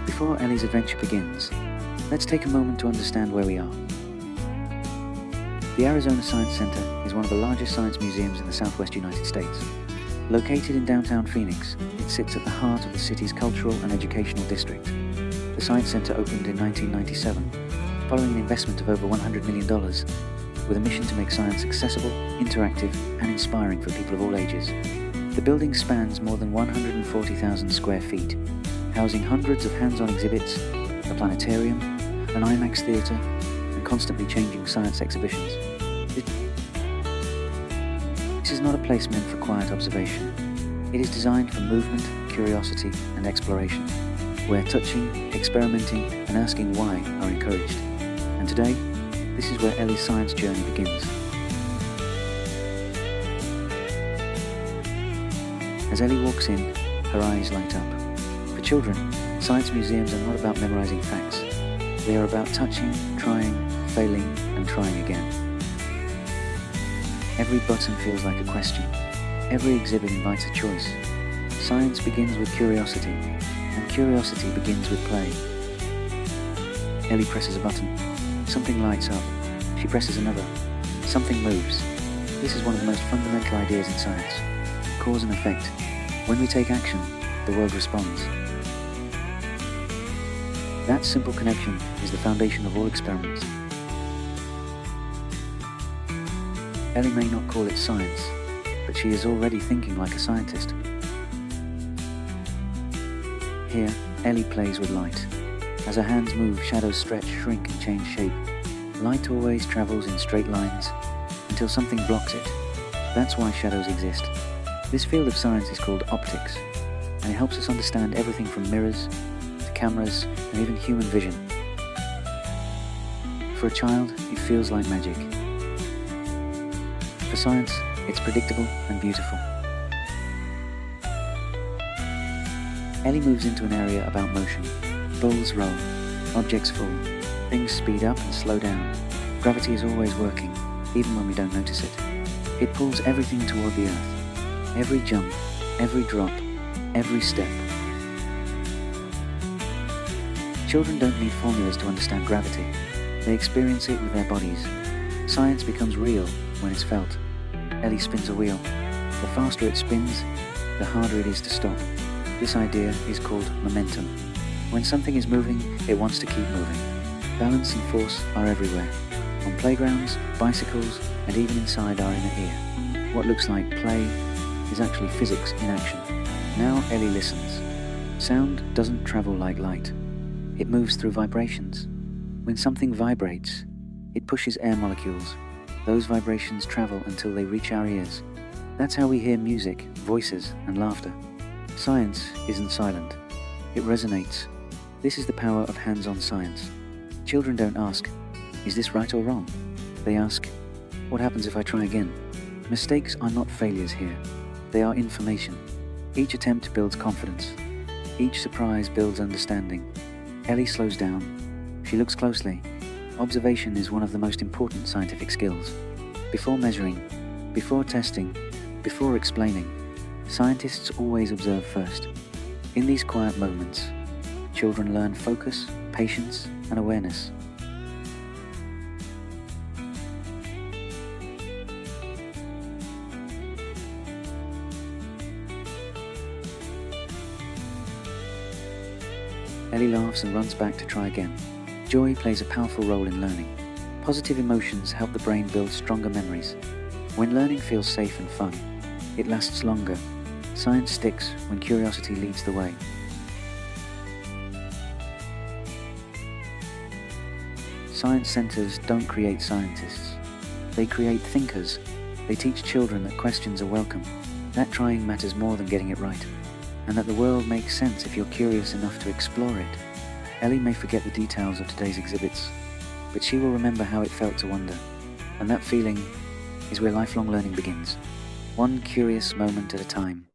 Before Ellie's adventure begins, let's take a moment to understand where we are. The Arizona Science Center is one of the largest science museums in the Southwest United States. Located in downtown Phoenix, it sits at the heart of the city's cultural and educational district. The Science Center opened in 1997, following an investment of over $100 million, with a mission to make science accessible, interactive, and inspiring for people of all ages. The building spans more than 140,000 square feet, housing hundreds of hands-on exhibits, a planetarium, an IMAX theater, and constantly changing science exhibitions. This is not a place meant for quiet observation. It is designed for movement, curiosity, and exploration, where touching, experimenting, and asking why are encouraged. And today, this is where Ellie's science journey begins. As Ellie walks in, her eyes light up. For children, science museums are not about memorizing facts. They are about touching, trying, failing, and trying again. Every button feels like a question. Every exhibit invites a choice. Science begins with curiosity, and curiosity begins with play. Ellie presses a button. Something lights up. She presses another. Something moves. This is one of the most fundamental ideas in science. Cause and effect. When we take action, the world responds. That simple connection is the foundation of all experiments. Ellie may not call it science, but she is already thinking like a scientist. Here, Ellie plays with light. As her hands move, shadows stretch, shrink, and change shape. Light always travels in straight lines until something blocks it. That's why shadows exist. This field of science is called optics, and it helps us understand everything from mirrors to cameras and even human vision. For a child, it feels like magic. For science, it's predictable and beautiful. Ellie moves into an area about motion. Balls roll, objects fall, things speed up and slow down. Gravity is always working, even when we don't notice it. It pulls everything toward the earth. Every jump, every drop, every step. Children don't need formulas to understand gravity. They experience it with their bodies. Science becomes real when it's felt. Ellie spins a wheel. The faster it spins, the harder it is to stop. This idea is called momentum. When something is moving, it wants to keep moving. Balance and force are everywhere. On playgrounds, bicycles, and even inside our inner ear. What looks like play is actually physics in action. Now Ellie listens. Sound doesn't travel like light. It moves through vibrations. When something vibrates, it pushes air molecules. Those vibrations travel until they reach our ears. That's how we hear music, voices, and laughter. Science isn't silent. It resonates. This is the power of hands-on science. Children don't ask, is this right or wrong? They ask, what happens if I try again? Mistakes are not failures here. They are information. Each attempt builds confidence. Each surprise builds understanding. Ellie slows down. She looks closely. Observation is one of the most important scientific skills. Before measuring, before testing, before explaining, scientists always observe first. In these quiet moments, children learn focus, patience, and awareness. Ellie laughs and runs back to try again. Joy plays a powerful role in learning. Positive emotions help the brain build stronger memories. When learning feels safe and fun, it lasts longer. Science sticks when curiosity leads the way. Science centers don't create scientists. They create thinkers. They teach children that questions are welcome, that trying matters more than getting it right, and that the world makes sense if you're curious enough to explore it. Ellie may forget the details of today's exhibits, but she will remember how it felt to wonder. And that feeling is where lifelong learning begins. One curious moment at a time.